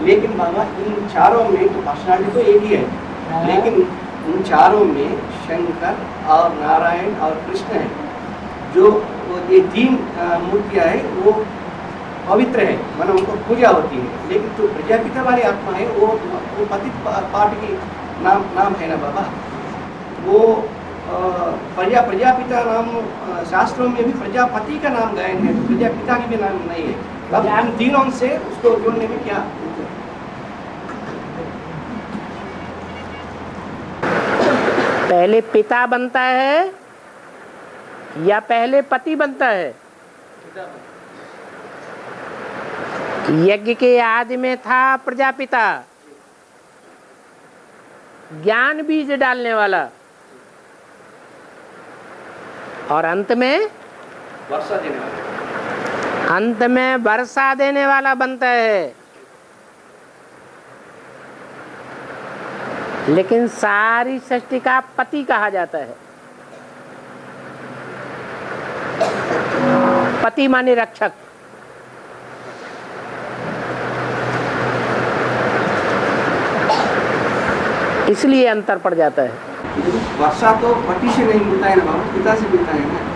लेकिन बाबा इन चारों में तो पर्सनालिटी तो एक ही है, हाँ। लेकिन उन चारों में शंकर और नारायण और कृष्ण है। जो ये तीन मूर्तियां है वो पवित्र है, मतलब उनको पूजा होती है। लेकिन जो प्रजापिता वाली आत्मा है वो पतित पाठ की नाम है ना बाबा। वो प्रजापिता नाम शास्त्रों में भी प्रजापति का नाम गायन है, तो प्रजापिता की भी नाम नहीं है। अब इन तीनों से उसको जोड़ने में क्या? पहले पिता बनता है या पहले पति बनता है? यज्ञ के आदि में था प्रजापिता, ज्ञान बीज डालने वाला, और अंत में वर्षा देने वाला, अंत में वर्षा देने वाला बनता है। लेकिन सारी सृष्टि का पति कहा जाता है। पति माने रक्षक। इसलिए अंतर पड़ जाता है। वर्षा तो पति से नहीं मिलता है ना बाबा, पिता से मिलता है ना।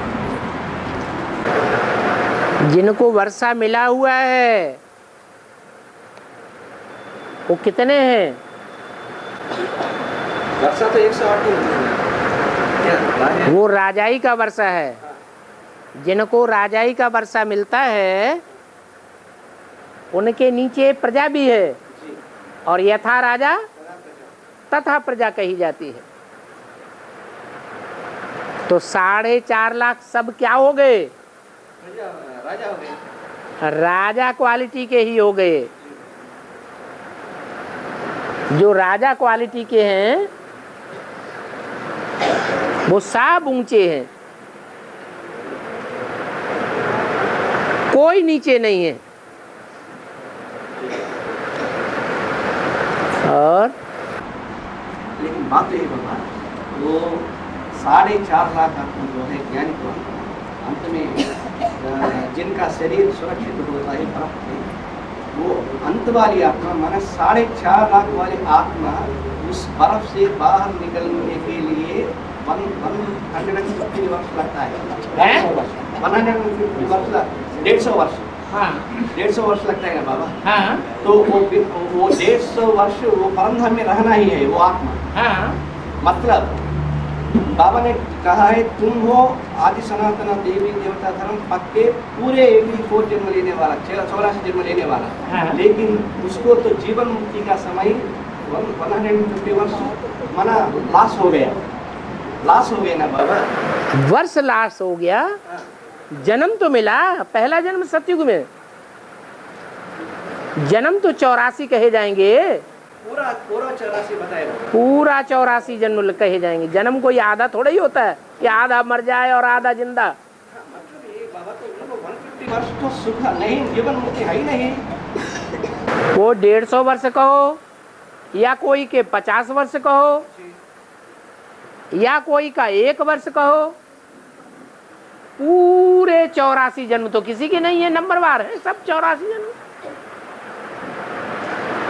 जिनको वर्षा मिला हुआ है वो कितने हैं? वर्षा तो 108 वो राजाई का वर्षा है। जिनको राजाई का वर्षा मिलता है उनके नीचे प्रजा भी है, और यथा राजा तथा प्रजा कही जाती है। तो 4.5 लाख सब क्या हो गए? राजा हो गए। राजा क्वालिटी के ही हो गए। जो राजा क्वालिटी के हैं वो सब ऊंचे हैं, कोई नीचे नहीं है। और लेकिन बात तो ये बाबा, वो 4.5 लाख आत्मा जो है ज्ञानी को अंत में जिनका शरीर सुरक्षित होता है, वो अंत वाली आत्मा माना 4.5 लाख वाली आत्मा उस बर्फ से बाहर निकलने के लिए 150 वर्ष लगता है। 150 वर्ष 150 वर्ष। हाँ 150 वर्ष लगता है ना बाबा। हाँ तो वो 150 वर्ष वो परमधाम में रहना ही है वो आत्मा। हाँ मतलब बाबा ने कहा है तुम हो आदि सनातन देवी देवता धर्म पक्के पूरे 84 जन्म लेने वाला 84 जन्म लेने वाला। हाँ। लेकिन उसको तो जीवन मुक्ति का समय 150 वर्ष माना लाश हो गया ना बाबा। वर्ष लाश हो गया, जन्म तो मिला, पहला जन्म सतयुग में, जन्म तो 84 कहे जाएंगे, पूरा 84 बताएगा। पूरा 84 जन्म कहे जाएंगे। जन्म कोई आधा थोड़ा ही होता है कि आधा मर जाए और आधा जिंदा। मतलब ये बाबा तो उनको 150 वर्ष तो सुख नहीं, जीवन मुक्ति है ही नहीं। वो 150 वर्ष कहो या कोई के 50 वर्ष कहो या कोई का 1 वर्ष कहो, पूरे 84 जन्म तो किसी के नहीं है, नंबरवार है सब 84 जन्म।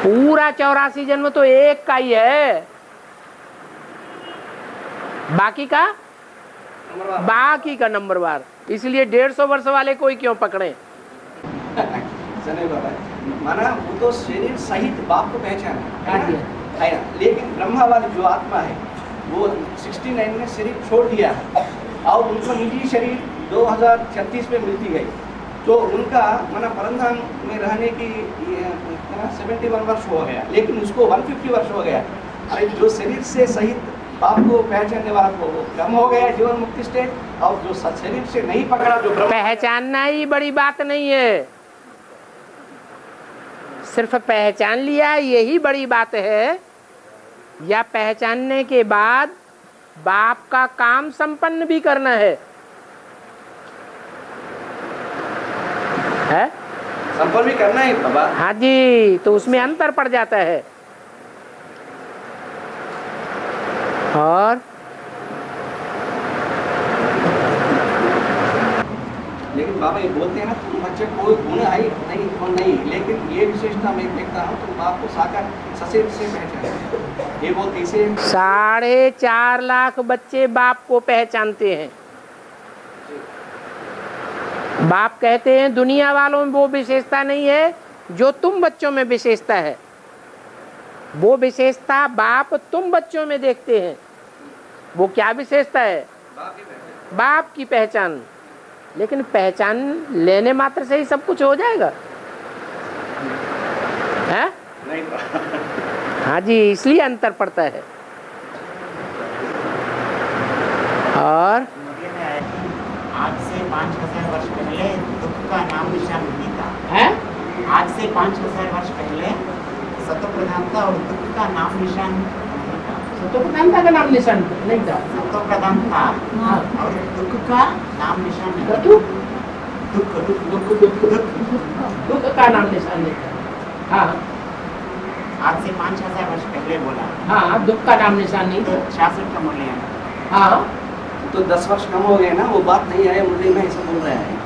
पूरा 84 जन्म तो एक का ही है, बाकी का नंबरवार। इसलिए 150 वर्ष वाले कोई क्यों पकड़े। सने बाबा माना वो तो शरीर सहित बाप को पहचाना है ना? लेकिन ब्रह्मा वाली जो आत्मा है वो 69 में शरीर छोड़ दिया है और उनको निजी शरीर 2036 में मिलती है। तो उनका माना परमधाम में रहने की 71 वर्ष हो गया, लेकिन उसको 150 वर्ष हो गया। अरे जो शरीर से सहित बाप को पहचानने वाला को वो कम हो गया जीवन मुक्ति स्टेज, और जो शरीर से नहीं पकड़ा जो पहचानना ही बड़ी बात नहीं है, सिर्फ पहचान लिया यही बड़ी बात है, या पहचानने के बाद बाप का काम संपन्न भी करना है संपर्क भी करना है बाबा। हाँ जी, तो उसमें अंतर पड़ जाता है। और लेकिन बाबा ये बोलते हैं ना तुम बच्चे कोई गुण आई नहीं, लेकिन ये विशेषता मैं देखता हूँ तुम बाप को साकार ससेर से पहचानते। ये बोलते इसे 4.5 लाख बच्चे बाप को पहचानते हैं। बाप कहते हैं दुनिया वालों में वो विशेषता नहीं है जो तुम बच्चों में विशेषता है, वो विशेषता बाप तुम बच्चों में देखते हैं। वो क्या विशेषता है? बाप की पहचान। लेकिन पहचान लेने मात्र से ही सब कुछ हो जाएगा है? नहीं। हाँ जी, इसलिए अंतर पड़ता है। और आज से 5,000 वर्ष पहले दुख का नाम निशान नहीं था है? आज से 5,000 वर्ष पहले सत्व प्रधानता और दुख का नाम निशान नहीं था। सत्व प्रधानता का नाम निशान नहीं था, सत्व प्रधान था और दुख का नाम निशान नहीं था। दुख का नाम निशान नहीं था। हाँ, आज से 5,000 वर्ष पहले बोला। हाँ, दुख का नाम निशान नहीं तो था। 66 का मूल्य है। हाँ, तो 10 वर्ष कम हो गए ना, वो बात नहीं आया मुझे में ऐसा बोल रहा है।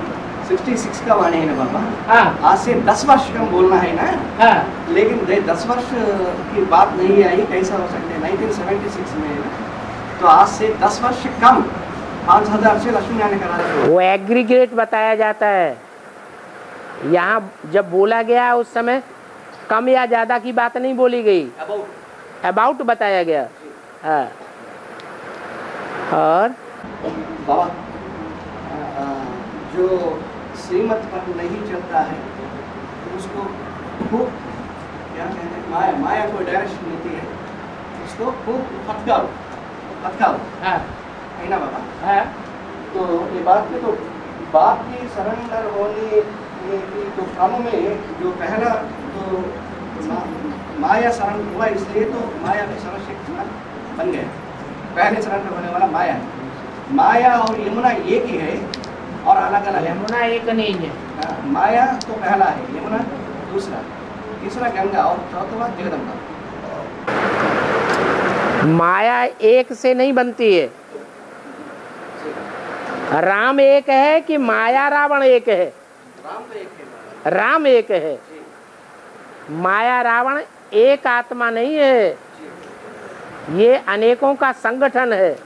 66 का वाणी है ना बाबा। हाँ, आज से 10 वर्ष कम बोलना है ना। हाँ, लेकिन 10 वर्ष की बात नहीं आई, कैसा हो सकता है? 1976 में ना, तो आज से 10 वर्ष कम 5,000 से लक्ष्मी नारायण करा रहे। वो एग्रीगेट बताया जाता है। यहाँ जब बोला गया उस समय कम या ज्यादा की बात नहीं बोली गई, अबाउट बताया गया। हाँ, और बाबा जो श्रीमत पर नहीं चलता है उसको खूब क्या कहते हैं, माया को डायरेक्शन मिलती है, उसको खूब फटकाओ हाँ, है ना बाबा। हाँ, तो ये बात में तो बाप की सरेंडर होने की तो क्रम में जो पहला तो माया शरण हुआ, इसलिए तो माया भी सर्वशक्तिमान बन गया। पहले सरेंडर होने वाला माया है। माया और यमुना एक ही है और अलग अलग है। यमुना एक नहीं है। हाँ, माया तो पहला है, यमुना दूसरा, तीसरा गंगा और चौथा जगदम्बा। माया एक से नहीं बनती है। राम एक है कि माया रावण एक है? राम तो एक है। राम एक है। माया रावण एक आत्मा नहीं है, ये अनेकों का संगठन है,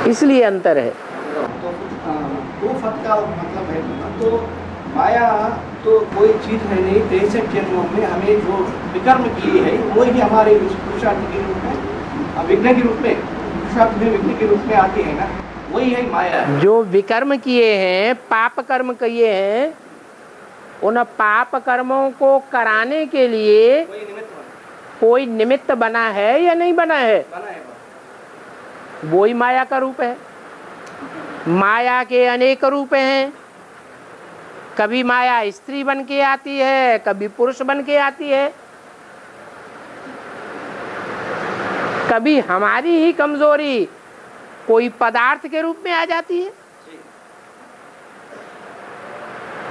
इसलिए अंतर है। तो फत का मतलब है तो माया तो कोई चीज है नहीं। 63 जन्मों में हमें जो विकर्म किए हैं वही हमारे इस पुरुषार्थ के रूप में, विघ्न के रूप में, पुरुषार्थ में विघ्न के रूप में आते हैं ना, वही है माया। जो विकर्म किए हैं, पाप कर्म किए हैं, उन पाप कर्मों को कराने के लिए कोई निमित्त बना है या नहीं बना है? वो ही माया का रूप है। माया के अनेक रूप हैं। कभी माया स्त्री बन के आती है, कभी पुरुष बन के आती है, कभी हमारी ही कमजोरी कोई पदार्थ के रूप में आ जाती है।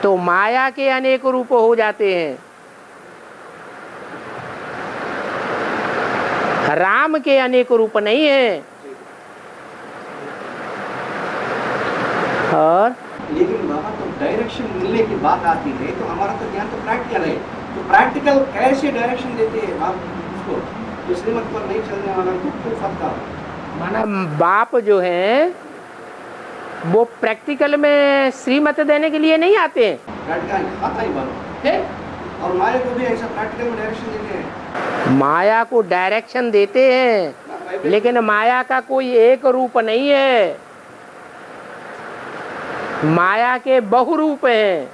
तो माया के अनेक रूप हो जाते हैं। राम के अनेक रूप नहीं है। और लेकिन बाबा तो डायरेक्शन मिलने की बात आती है तो हमारा तो ज्ञान तो प्रैक्टिकल है, तो प्रैक्टिकल कैसे डायरेक्शन देते हैं आप उसको? तो श्रीमत पर नहीं चलने वाला तो फत का माना बाप जो हैं वो प्रैक्टिकल में श्रीमत देने के लिए नहीं आते हैं। प्रैक्टिकल आता ही बाबा है। और माया को भी ऐसा प्रैक्टिकल में डायरेक्शन देते हैं। माया को डायरेक्शन देते हैं, लेकिन माया का कोई एक रूप नहीं है। माया के बहुरूप हैं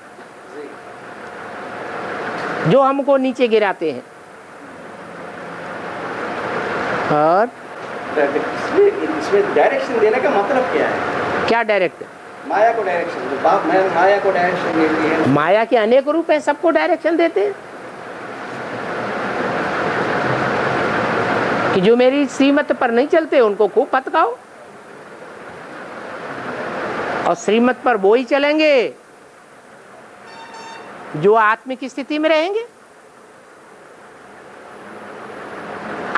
जो हमको नीचे गिराते हैं। और इसमें डायरेक्शन देने का मतलब क्या है? क्या डायरेक्ट? माया को डायरेक्शन, जो बाप माया को डायरेक्शन देती है। माया के अनेक रूप हैं, सबको डायरेक्शन देते हैं कि जो मेरी श्रीमत पर नहीं चलते उनको खूब फटकाओ, और श्रीमत पर वो ही चलेंगे जो आत्मिक स्थिति में रहेंगे।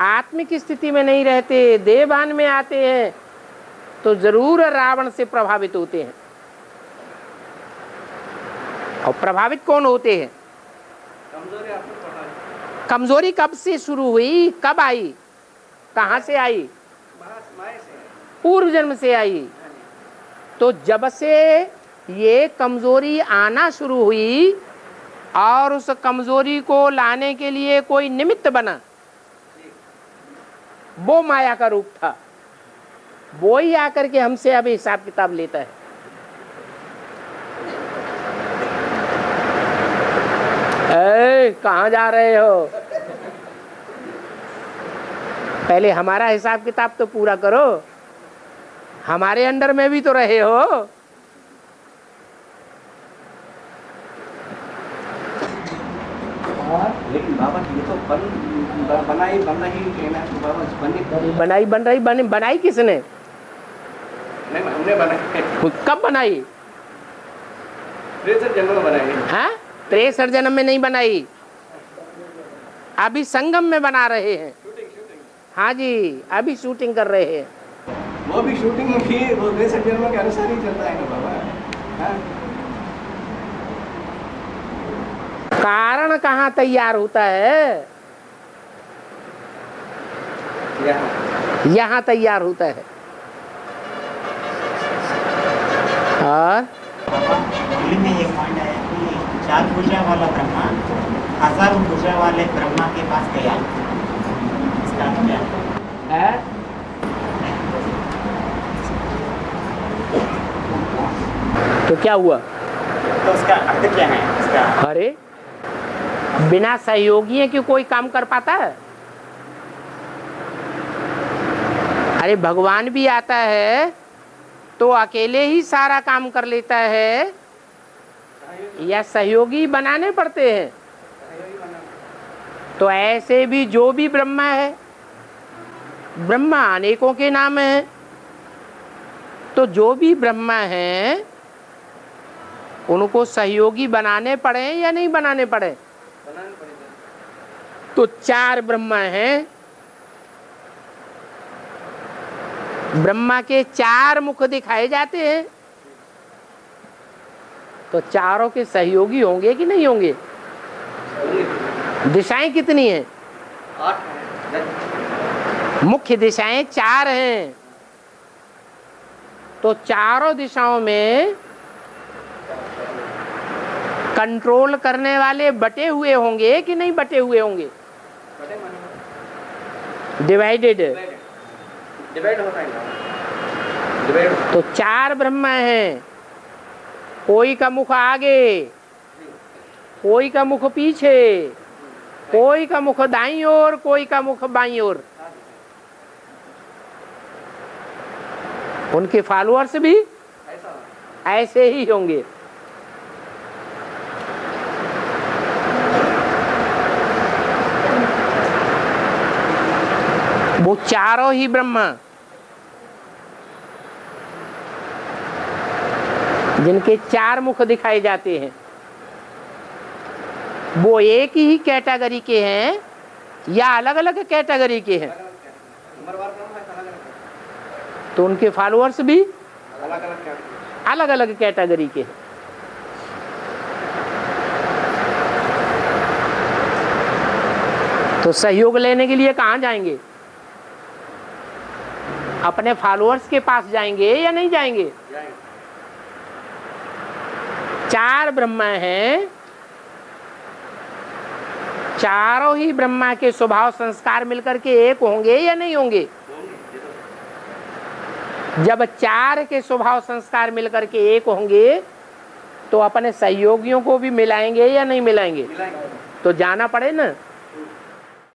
आत्मिक स्थिति में नहीं रहते, देहभान में आते हैं तो जरूर रावण से प्रभावित होते हैं। और प्रभावित कौन होते हैं? कमजोरी कब से शुरू हुई, कब आई, कहां से आई? पूर्व जन्म से आई। तो जब से ये कमजोरी आना शुरू हुई और उस कमजोरी को लाने के लिए कोई निमित्त बना, वो माया का रूप था। वो ही आकर के हमसे अभी हिसाब किताब लेता है। कहाँ जा रहे हो? पहले हमारा हिसाब किताब तो पूरा करो, हमारे अंडर में भी तो रहे हो। लेकिन बाबा ये तो बनाई बन रही है ना, तो बाबा बनाई किसने? नहीं, हमने बनाई। कब बनाई? 63 जन्म में बनाई। हाँ, 63 जन्म में नहीं बनाई, अभी संगम में बना रहे हैं। हाँ जी, अभी शूटिंग कर रहे हैं। वो भी शूटिंग भी वो 63 जन्म के अनुसार ही चलता है ना बाबा। हाँ? कारण कहाँ तैयार होता है? यहाँ तैयार होता है। और दिल्ली में ये पॉइंट है कि 4 भुजा वाला ब्रह्मा 1000 भुजा वाले ब्रह्मा के पास गया, इसका क्या है? तो क्या हुआ? तो उसका अर्थ क्या है इसका? अरे बिना सहयोगी के कोई काम कर पाता है? अरे भगवान भी आता है तो अकेले ही सारा काम कर लेता है या सहयोगी बनाने पड़ते हैं? तो ऐसे भी जो भी ब्रह्मा है, ब्रह्मा अनेकों के नाम है, तो जो भी ब्रह्मा हैं उनको सहयोगी बनाने पड़े या नहीं बनाने पड़े? तो 4 ब्रह्मा हैं, ब्रह्मा के 4 मुख दिखाए जाते हैं। तो चारों के सहयोगी होंगे कि नहीं होंगे? दिशाएं कितनी हैं? 8 है। मुख्य दिशाएं 4 हैं, तो चारों दिशाओं में कंट्रोल करने वाले बटे हुए होंगे कि नहीं बटे हुए होंगे? डिवाइडेड। डिवाइड होता है ना, डिवाइड। तो 4 ब्रह्मा हैं, कोई का मुख आगे, कोई का मुख पीछे, कोई का मुख दाईं ओर, कोई का मुख बाईं ओर। उनके फॉलोअर्स भी ऐसे ही होंगे। वो चारों ही ब्रह्मा जिनके 4 मुख दिखाए जाते हैं, वो एक ही कैटेगरी के हैं या अलग अलग कैटेगरी के हैं? तो उनके फॉलोअर्स भी अलग अलग कैटेगरी के हैं। तो सहयोग लेने के लिए कहाँ जाएंगे? अपने फॉलोअर्स के पास जाएंगे या नहीं जाएंगे? 4 ब्रह्मा हैं, चारों ही ब्रह्मा के स्वभाव संस्कार मिलकर के एक होंगे या नहीं होंगे? जब 4 के स्वभाव संस्कार मिलकर के एक होंगे तो अपने सहयोगियों को भी मिलाएंगे या नहीं मिलाएंगे? तो जाना पड़े ना।